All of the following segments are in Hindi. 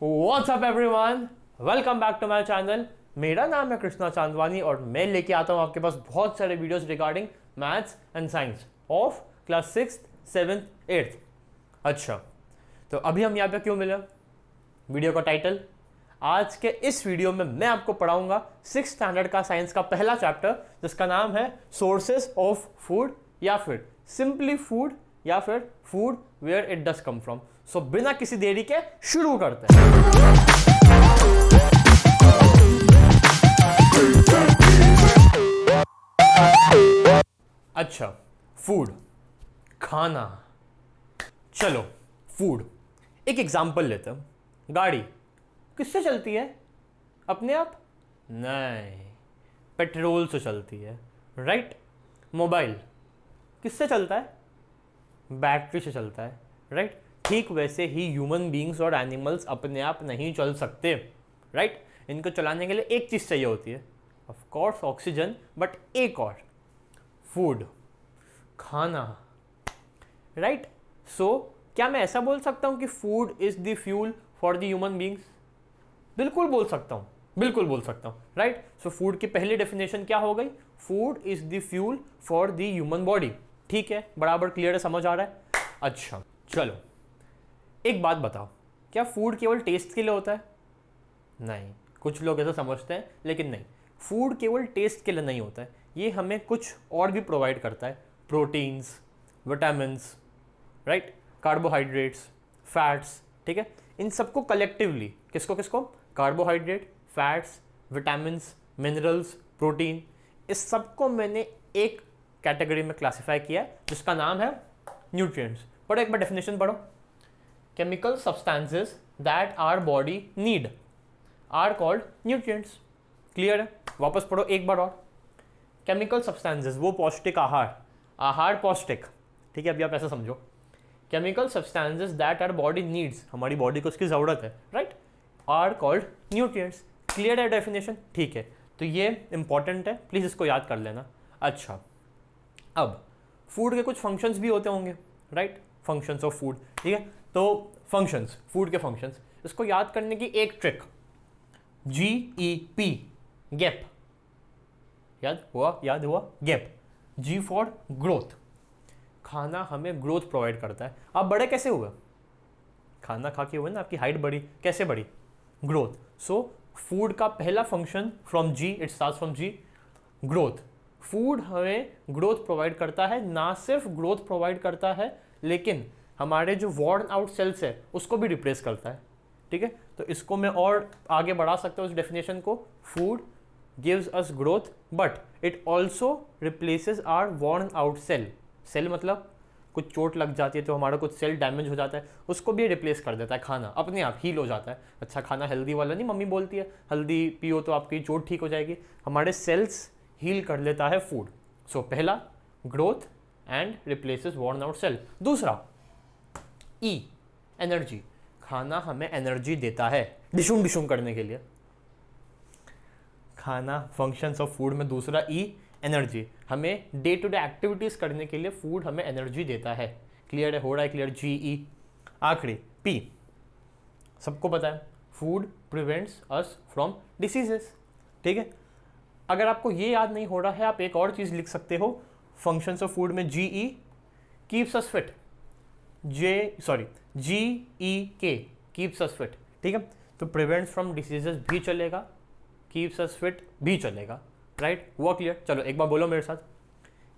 What's up everyone? Welcome back to my channel. मेरा नाम है कृष्णा चांदवानी और मैं लेके आता हूँ आपके पास बहुत सारे videos regarding maths and science of class 6th, 7th, 8th। अच्छा, तो अभी हम यहाँ पे क्यों मिले? वीडियो का टाइटल, आज के इस वीडियो में मैं आपको पढ़ाऊंगा 6th स्टैंडर्ड का साइंस का पहला चैप्टर जिसका नाम है सोर्सेस ऑफ फूड या फिर सिंपली फूड या फिर food where it does come from. So बिना किसी देरी के शुरू करते हैं। अच्छा, फूड, खाना। चलो फूड, एक एग्जांपल लेते हैं। गाड़ी किससे चलती है? अपने आप? नहीं, पेट्रोल से चलती है, राइट? मोबाइल किससे चलता है? बैटरी से चलता है, राइट? ठीक वैसे ही ह्यूमन बीइंग्स और एनिमल्स अपने आप नहीं चल सकते, राइट? इनको चलाने के लिए एक चीज़ चाहिए होती है, ऑफ कोर्स ऑक्सीजन, बट एक और, फूड, खाना, राइट? सो क्या मैं ऐसा बोल सकता हूँ कि food is the fuel for the human beings? बिल्कुल बोल सकता हूँ, बिल्कुल बोल सकता हूँ, राइट? सो फूड की पहली डेफिनेशन क्या हो गई? Food is the fuel for the human body. ठीक है, बराबर क्लियर है, समझ आ रहा है? अच्छा चलो, एक बात बताओ, क्या फूड केवल टेस्ट के लिए होता है? नहीं, कुछ लोग ऐसा समझते हैं, लेकिन नहीं, फूड केवल टेस्ट के लिए नहीं होता है। ये हमें कुछ और भी प्रोवाइड करता है, proteins, vitamins, right? Carbohydrates, fats, ठीक है? इन सबको कलेक्टिवली किसको किसको? Carbohydrate, fats, vitamins, minerals, protein, इस सबको मैंने एक कैटेगरी में क्लासिफाई किया है जिसका नाम है न्यूट्रिएंट्स। पढ़ो एक बार डेफिनेशन पढ़ो। Chemical substances that our body need are called nutrients. Clear है? वापस पढ़ो एक बार और। केमिकल सब्सटेंसेस, वो पौष्टिक आहार, आहार पौष्टिक, ठीक है? अभी आप ऐसा समझो, chemical substances that our body needs, हमारी बॉडी को उसकी ज़रूरत है, right? Are called nutrients. Clear है डेफिनेशन? ठीक है, तो ये इंपॉर्टेंट है, प्लीज़ इसको याद कर लेना। अच्छा, अब फूड के कुछ फंक्शंस भी होते होंगे, राइट? फंक्शंस ऑफ फूड, ठीक है? तो फंक्शंस, फूड के फंक्शंस, इसको याद करने की एक ट्रिक, GEP, गैप। याद हुआ गैप। G फॉर ग्रोथ, खाना हमें ग्रोथ प्रोवाइड करता है। आप बड़े कैसे हुए? खाना खा के हुए ना, आपकी हाइट बढ़ी, कैसे बढ़ी? ग्रोथ। सो फूड का पहला function from G, it starts from G, growth. Food हमें ग्रोथ प्रोवाइड करता है, ना सिर्फ ग्रोथ प्रोवाइड करता है लेकिन हमारे जो वॉर्न आउट सेल्स है उसको भी रिप्लेस करता है, ठीक है? तो इसको मैं और आगे बढ़ा सकता हूँ इस डेफिनेशन को। Food gives us growth but it also replaces our worn out cell. Cell मतलब कुछ चोट लग जाती है तो हमारा कुछ सेल डैमेज हो जाता है, उसको भी रिप्लेस कर देता है खाना, अपने आप हील हो जाता है। अच्छा खाना हेल्दी वाला नहीं, मम्मी बोलती है हल्दी पियो तो आपकी चोट ठीक हो जाएगी, हमारे सेल्स हील कर लेता है फूड। सो पहला growth and replaces worn out cell. दूसरा E, एनर्जी, खाना हमें एनर्जी देता है डिशुम डिशुम करने के लिए। खाना फंक्शंस ऑफ फूड में दूसरा E, एनर्जी, हमें डे टू डे एक्टिविटीज करने के लिए फूड हमें एनर्जी देता है। क्लियर है? हो रहा है क्लियर? GE। आखिरी P, सबको पता है, food prevents us from diseases, ठीक है? अगर आपको ये याद नहीं हो रहा है, आप एक और चीज़ लिख सकते हो फंक्शंस ऑफ फूड में। GE keeps us fit, GEK keeps us fit, ठीक है? तो प्रिवेंट्स फ्रॉम डिसीजेस भी चलेगा, कीप्स अस फिट भी चलेगा, राइट? हुआ क्लियर? चलो एक बार बोलो मेरे साथ।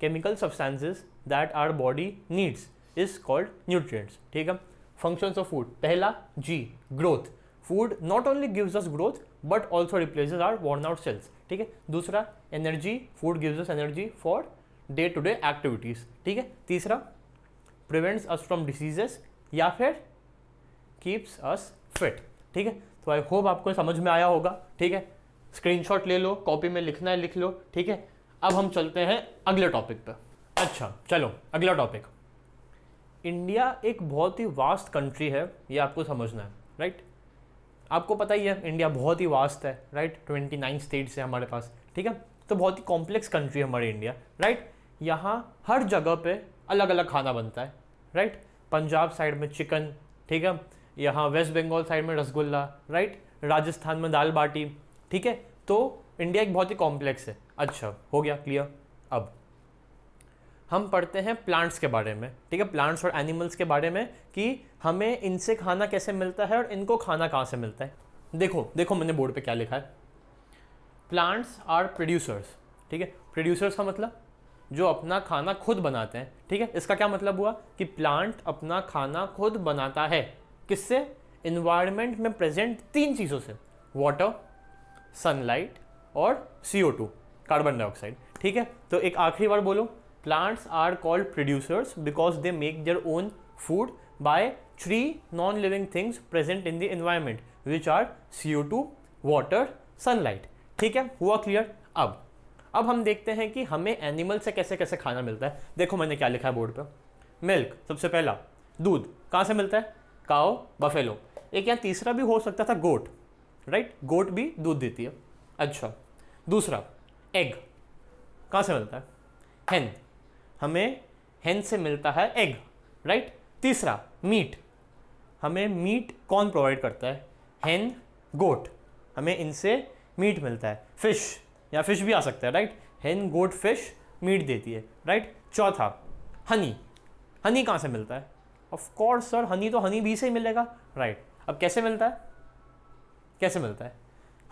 Chemical substances that our body needs is called nutrients, ठीक है? फंक्शंस ऑफ फूड, पहला G, growth, food not only gives us growth but also replaces our worn out cells, ठीक है? दूसरा energy, food gives us energy for day to day activities, ठीक है? तीसरा प्रिवेंट्स अस फ्रॉम डिसीजेस या फिर कीप्स अस फिट, ठीक है? तो आई होप आपको समझ में आया होगा, ठीक है? स्क्रीनशॉट ले लो, कॉपी में लिखना है लिख लो, ठीक है? अब हम चलते हैं अगले टॉपिक पे। अच्छा चलो, अगला टॉपिक, इंडिया एक बहुत ही वास्ट कंट्री है, ये आपको समझना है, राइट? आपको पता ही है इंडिया बहुत ही वास्ट है, राइट? 29 स्टेट्स है हमारे पास, ठीक है? तो बहुत ही कॉम्प्लेक्स कंट्री है हमारी इंडिया, राइट? यहाँ हर जगह पे अलग अलग खाना बनता है, राइट? पंजाब साइड में चिकन, ठीक है? यहाँ वेस्ट बंगाल साइड में रसगुल्ला, राइट, राजस्थान में दाल बाटी, ठीक है। तो इंडिया एक बहुत ही कॉम्प्लेक्स है। अच्छा, हो गया क्लियर। अब हम पढ़ते हैं प्लांट्स के बारे में, ठीक है, प्लांट्स और एनिमल्स के बारे में कि हमें इनसे खाना कैसे मिलता है और इनको खाना कहाँ से मिलता है। देखो देखो मैंने बोर्ड पे क्या लिखा है, प्लांट्स आर प्रोड्यूसर्स, ठीक है। प्रोड्यूसर्स का मतलब जो अपना खाना खुद बनाते हैं, ठीक है। इसका क्या मतलब हुआ कि प्लांट अपना खाना खुद बनाता है, किससे? इन्वायरमेंट में प्रेजेंट 3 चीज़ों से, वाटर, सनलाइट और CO2, कार्बन डाइऑक्साइड, ठीक है। तो एक आखिरी बार बोलो, plants are called producers because they make their own food by 3 non living things present in the environment which are CO2, water, sunlight, ठीक है। हुआ क्लियर। अब हम देखते हैं कि हमें एनिमल से कैसे कैसे खाना मिलता है। देखो मैंने क्या लिखा है बोर्ड पे, मिल्क सबसे पहला, दूध कहाँ से मिलता है? काओ, बफेलो। एक यहाँ तीसरा भी हो सकता था, गोट, राइट, गोट भी दूध देती है। अच्छा, दूसरा एग कहाँ से मिलता है? हेन, हमें हेन से मिलता है एग, राइट। तीसरा मीट, हमें मीट कौन प्रोवाइड करता है? हेन, गोट, हमें इनसे मीट मिलता है। फिश, या फिश भी आ सकता है, राइट, हेन, गोट, फिश मीट देती है, राइट। चौथा हनी, हनी कहाँ से मिलता है? ऑफ कोर्स सर, हनी तो हनी बी से ही मिलेगा, राइट। अब कैसे मिलता है? कैसे मिलता है?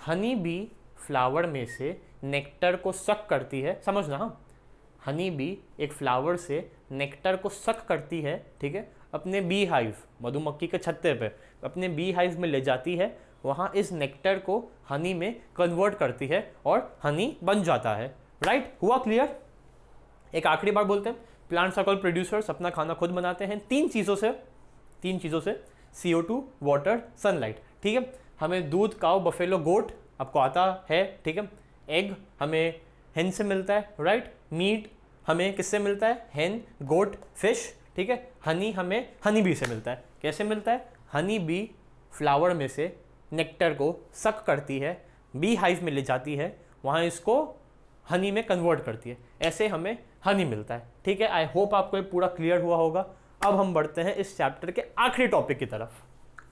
हनी बी फ्लावर में से नेक्टर को सक करती है, समझना। हाँ, हनी बी एक फ्लावर से नेक्टर को सक करती है, ठीक है, अपने बी हाइव, मधुमक्खी के छत्ते पे अपने बी हाइव में ले जाती है, वहाँ इस नेक्टर को हनी में कन्वर्ट करती है और हनी बन जाता है, राइट। हुआ क्लियर। एक आखिरी बार बोलते हैं, प्लांट्स आर कॉल्ड प्रोड्यूसर्स, अपना खाना खुद बनाते हैं 3 चीज़ों से, CO2, वाटर, सनलाइट, ठीक है। हमें दूध, काऊ, बफेलो, गोट आपको आता है, ठीक है। एग हमें हेन से मिलता है, राइट। मीट हमें किससे मिलता है? हेन, गोट, फिश, ठीक है। हनी हमें हनी बी से मिलता है। कैसे मिलता है? हनी बी फ्लावर में से नेक्टर को सक करती है, बी हाइव में ले जाती है, वहाँ इसको हनी में कन्वर्ट करती है, ऐसे हमें हनी मिलता है, ठीक है। आई होप आपको ये पूरा क्लियर हुआ होगा। अब हम बढ़ते हैं इस चैप्टर के आखिरी टॉपिक की तरफ।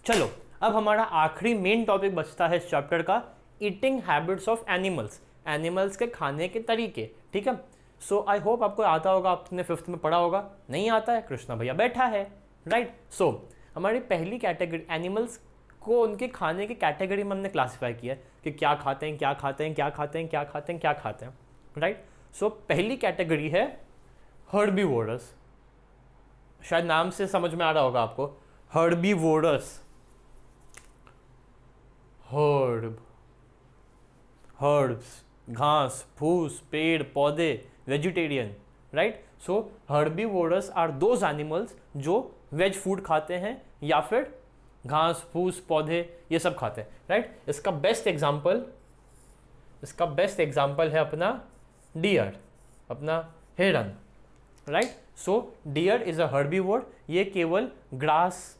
चलो, अब हमारा आखिरी मेन टॉपिक बचता है इस चैप्टर का, eating habits of animals, animals के खाने के तरीके, ठीक है। सो आई होप आपको आता होगा, आपने 5th में पढ़ा होगा। नहीं आता है, कृष्णा भैया बैठा है, राइट। सो हमारी पहली कैटेगरी, एनिमल्स को उनके खाने की कैटेगरी में हमने क्लासीफाई किया है कि क्या खाते हैं, क्या खाते हैं, क्या खाते हैं, क्या खाते हैं, क्या खाते हैं, राइट। सो पहली कैटेगरी है हर्बीवोरस, शायद नाम से समझ में आ रहा होगा आपको, हर्बीवोरस, हर्ब्स, घास फूस, पेड़ पौधे, vegetarian, right. So herbivores are those animals जो वेज फूड खाते हैं या फिर घास फूस पौधे ये सब खाते हैं, राइट। इसका बेस्ट एग्जाम्पल है अपना डियर, अपना हिरन, right. So deer is a herbivore, ये केवल ग्रास,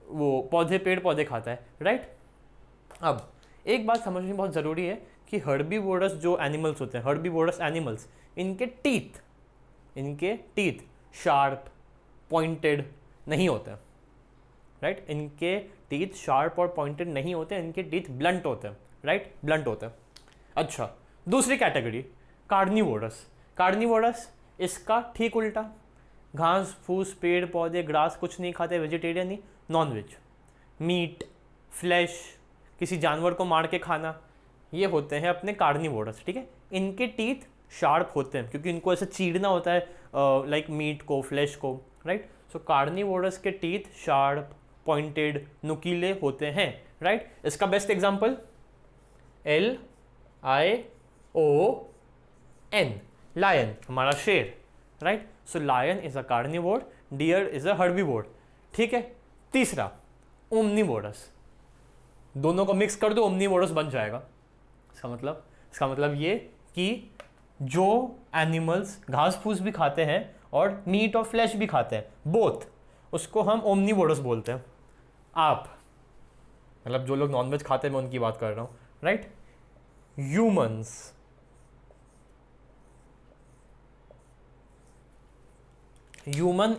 वो पौधे, पेड़ पौधे खाता है, राइट। अब एक बात समझनी बहुत ज़रूरी है कि हर्बीवोरस जो एनिमल्स होते हैं, हर्बीवोरस एनिमल्स, इनके टीथ शार्प पॉइंटेड नहीं होते हैं, राइट। इनके टीथ शार्प और पॉइंटेड नहीं होते, इनके टीथ ब्लंट होते हैं, राइट, ब्लंट होते हैं। अच्छा, दूसरी कैटेगरी कार्निवोरस, इसका ठीक उल्टा, घास फूस पेड़ पौधे ग्रास कुछ नहीं खाते, वेजिटेरियन ही, नॉनवेज, मीट, फ्लैश, किसी जानवर को मार के खाना, ये होते हैं अपने कार्निवोरस, ठीक है। इनके टीथ शार्प होते हैं क्योंकि इनको ऐसे चीरना होता है, लाइक मीट को, फ्लैश को, राइट। सो कार्निवोरस के टीथ शार्प पॉइंटेड नुकीले होते हैं, राइट। इसका बेस्ट एग्जांपल LION, लायन, हमारा शेर, right. So lion is a carnivore, deer is a herbivore, ठीक है। तीसरा ओमनीवोरस, दोनों को मिक्स कर दो, ओमनीवोरस बन जाएगा। इसका मतलब ये कि जो एनिमल्स घास फूस भी खाते हैं और मीट और फ्लैश भी खाते हैं, बोथ, उसको हम ओमनीवोरस बोलते हैं। आप मतलब जो लोग नॉनवेज खाते हैं, मैं उनकी बात कर रहा हूँ, right. Human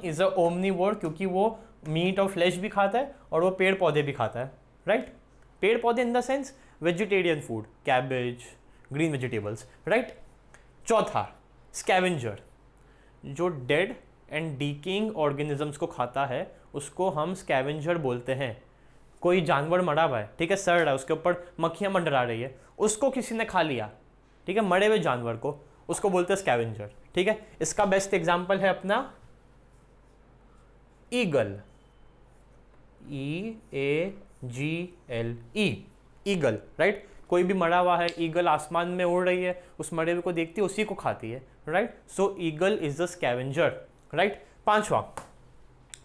is a omnivore क्योंकि वो मीट और फ्लैश भी खाता है और वो पेड़ पौधे भी खाता है, राइट? पेड़ पौधे in the sense vegetarian food, cabbage, green vegetables, right? चौथा, स्कैवेंजर, जो डेड एंड डीकिंग ऑर्गेनिजम्स को खाता है उसको हम स्कैवेंजर बोलते हैं। कोई जानवर मरा हुआ है, ठीक है, सड़ रहा है, उसके ऊपर मक्खियाँ मंडरा रही है, उसको किसी ने खा लिया, ठीक है, मरे हुए जानवर को, उसको बोलते हैं स्कैवेंजर, ठीक है। इसका बेस्ट एग्जांपल है अपना ईगल, EAGL, ईगल, राइट? कोई भी मरा हुआ है, ईगल आसमान में उड़ रही है, उस मरे हुए को देखती है, उसी को खाती है, right? So eagle is the scavenger, right? पांचवा,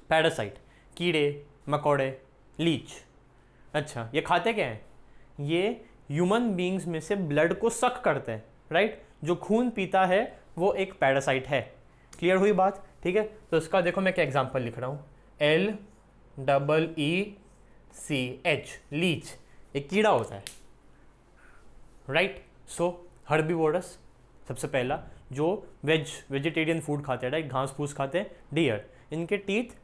पैरासाइट, कीड़े मकोड़े, लीच। अच्छा, ये खाते क्या हैं? ये ह्यूमन बींग्स में से ब्लड को सक करते हैं, राइट? जो खून पीता है वो एक पैरासाइट है। क्लियर हुई बात? ठीक है, तो इसका देखो मैं क्या एग्जांपल लिख रहा हूँ, LEECH, लीच, एक कीड़ा होता है, राइट? सो हर्बीवोरस, सबसे पहला, जो वेजिटेरियन फूड खाते हैं, राइट? घास फूस खाते हैं, डियर, इनके टीथ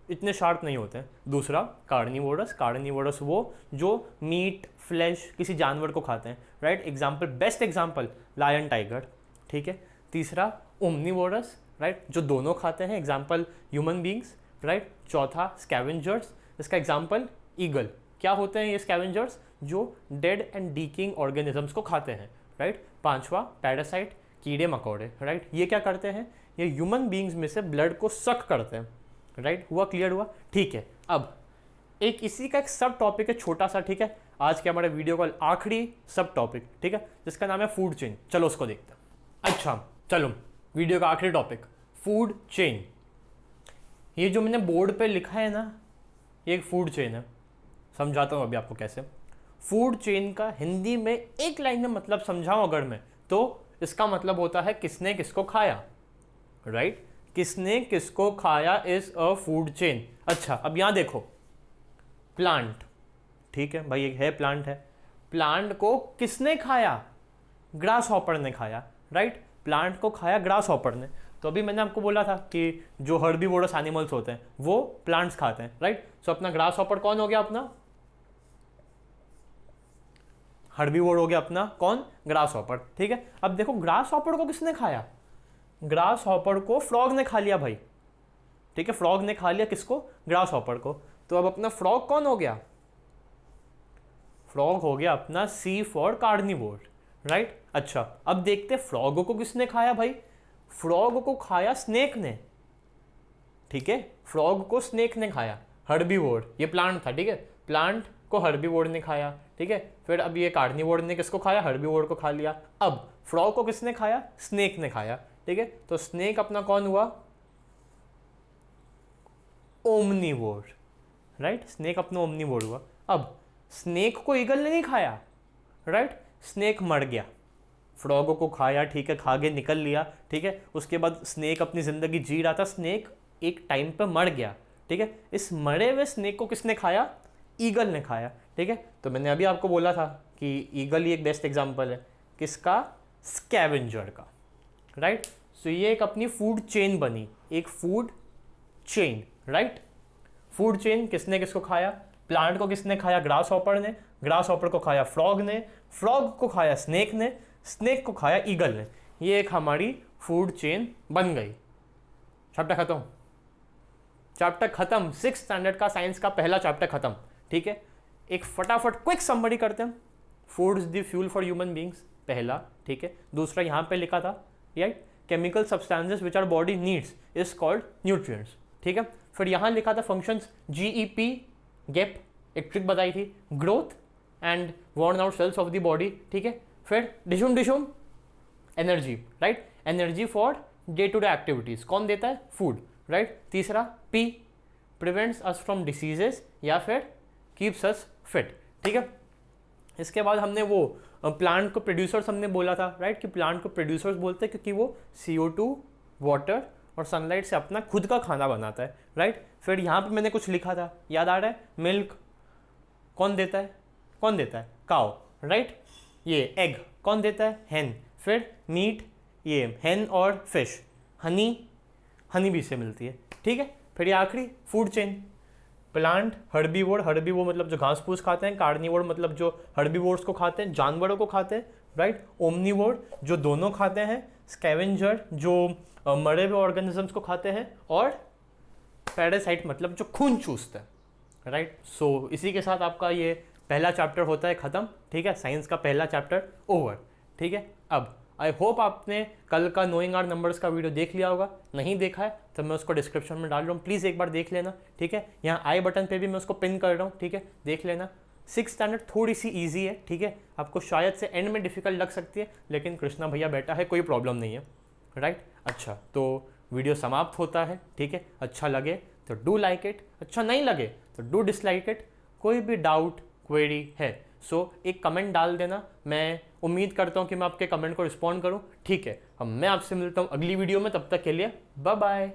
इतने शार्प नहीं होते हैं। दूसरा कार्निवोरस, कार्निवोरस वो जो मीट फ्लैश किसी जानवर को खाते हैं, right? Example, best example lion tiger, ठीक है। तीसरा ओमनीवोरस, राइट, जो दोनों खाते हैं, एग्जाम्पल ह्यूमन बींग्स, राइट। चौथा स्कैवेंजर्स, इसका एग्जाम्पल ईगल। क्या होते हैं ये स्कैवेंजर्स? जो डेड एंड डीकिंग ऑर्गेनिजम्स को खाते हैं, राइट। पांचवा पैरासाइट, कीड़े मकोड़े, राइट। ये क्या करते हैं? ये ह्यूमन बींग्स में से ब्लड को सक करते हैं, राइट? हुआ? क्लियर हुआ? ठीक है। अब एक इसी का एक सब टॉपिक है छोटा सा, ठीक है, आज के हमारे वीडियो का आखिरी सब टॉपिक, ठीक है, जिसका नाम है फूड चेन। चलो उसको देखते हैं। अच्छा चलो, वीडियो का आखिरी टॉपिक, फूड चेन। ये जो मैंने बोर्ड पे लिखा है ना, ये एक फूड चेन है। समझाता हूँ अभी आपको कैसे। फूड चेन का हिंदी में एक लाइन में मतलब समझाऊं अगर मैं, तो इसका मतलब होता है किसने किसको खाया, राइट? किसने किसको खाया इज अ फूड चेन। अच्छा, अब यहां देखो, प्लांट, ठीक है भाई, एक है प्लांट है, प्लांट को किसने खाया? ग्रास हॉपर ने खाया, राइट? प्लांट को खाया ग्रास हॉपर ने। तो अभी मैंने आपको बोला था कि जो हर्बीवोरस एनिमल्स होते हैं वो प्लांट्स खाते हैं, राइट? सो अपना ग्रास हॉपर कौन हो गया? अपना हर्बीवोर हो गया अपना, कौन? ग्रास हॉपर, ठीक है। अब देखो, ग्रास हॉपर को किसने खाया? ग्रास हॉपर को फ्रॉग ने खा लिया भाई, ठीक है, फ्रॉग ने खा लिया किसको? ग्रास हॉपर को। तो अब अपना फ्रॉग कौन हो गया? फ्रॉग हो गया अपना सी फॉर कार्निवोर, राइट? अच्छा, अब देखते फ्रॉग को किसने खाया भाई? फ्रॉग को खाया स्नेक ने, ठीक है, फ्रॉग को स्नेक ने खाया। हर्बीवोर, ये प्लांट था, ठीक है, प्लांट को हर्बीवोर ने खाया, ठीक है। फिर अब ये कार्निवोर ने किसको खाया? हर्बीवोर को खा लिया। अब फ्रॉग को किसने खाया? स्नेक ने खाया, ठीक है। तो स्नेक अपना कौन हुआ? Omnivore, right? स्नेक अपना ओमनीवोर हुआ। अब स्नेक को ईगल ने नहीं खाया, राइट? स्नेक मर गया, फ्रॉग को खाया, ठीक है, खा के निकल लिया, ठीक है। उसके बाद स्नेक अपनी जिंदगी जी रहा था, स्नेक एक टाइम पे मर गया, ठीक है। इस मरे हुए स्नेक को किसने खाया? ईगल ने खाया, ठीक है। तो मैंने अभी आपको बोला था कि ईगल ही एक बेस्ट एग्जांपल है किसका? स्कैवेंजर का, राइट? सो ये एक अपनी फूड चेन बनी, एक food chain, right? Food chain, किसने किसको खाया? प्लांट को किसने खाया? ग्रास हॉपर ने, ग्रास हॉपर को खाया फ्रॉग ने, फ्रॉग को खाया स्नेक ने, स्नेक को खाया ईगल ने। ये एक हमारी फूड चेन बन गई। चैप्टर खत्म, चैप्टर खत्म, 6th स्टैंडर्ड का साइंस का पहला चैप्टर खत्म, ठीक है। एक फटाफट क्विक समरी करते हैं। Food is the fuel for human beings, पहला, ठीक है। दूसरा यहाँ पे लिखा था, right, chemical substances which are body needs is called nutrients, ठीक है। फिर यहाँ लिखा था फंक्शंस, GEP, गैप, एक ट्रिक बताई थी, growth and worn out cells of the body, ठीक है। फिर डिशुम energy, right, energy for day to day activities, कौन देता है? Food, right. तीसरा P, prevents us from diseases या फिर कीप्स अस फिट, ठीक है। इसके बाद हमने वो प्लांट को प्रोड्यूसर्स हमने बोला था, राइट, कि प्लांट को प्रोड्यूसर्स बोलते हैं क्योंकि वो CO2, वाटर और सनलाइट से अपना खुद का खाना बनाता है, राइट। फिर यहाँ पे मैंने कुछ लिखा था, याद आ रहा है? मिल्क कौन देता है? कौन देता है? Cow, right. ये एग कौन देता है? हैन। फिर मीट, ये हैन और फिश। हनी भी इससे मिलती है, ठीक है। फिर ये आखिरी food chain, plant herbivore, herbivore मतलब जो घास फूस खाते हैं, कार्निवोर मतलब जो हर्बीवोर्स को खाते हैं, जानवरों को खाते हैं, राइट। ओमनीवोर जो दोनों खाते हैं, स्कैवेंजर जो मरे हुए ऑर्गेनिजम्स को खाते हैं, और पैरासाइट मतलब जो खून चूसते हैं, राइट। सो इसी के साथ आपका ये पहला चैप्टर होता है ख़त्म, ठीक है। साइंस का पहला चैप्टर ओवर, ठीक है। अब आई होप आपने कल का नोइंग आर नंबर्स का वीडियो देख लिया होगा, नहीं देखा है तो मैं उसको डिस्क्रिप्शन में डाल रहा हूँ, प्लीज़ एक बार देख लेना, ठीक है। यहाँ आई बटन पे भी मैं उसको पिन कर रहा हूँ, ठीक है, देख लेना। 6th स्टैंडर्ड थोड़ी सी ईजी है, ठीक है, आपको शायद से एंड में डिफिकल्ट लग सकती है, लेकिन कृष्णा भैया बैठा है, कोई प्रॉब्लम नहीं है, राइट। अच्छा, तो वीडियो समाप्त होता है, ठीक है। अच्छा लगे तो डू लाइक इट, अच्छा नहीं लगे तो डू डिसलाइक इट। कोई भी डाउट क्वेरी है सो एक कमेंट डाल देना, मैं उम्मीद करता हूँ कि मैं आपके कमेंट को रिस्पॉन्ड करूँ, ठीक है। अब मैं आपसे मिलता हूँ अगली वीडियो में, तब तक के लिए बाय बाय।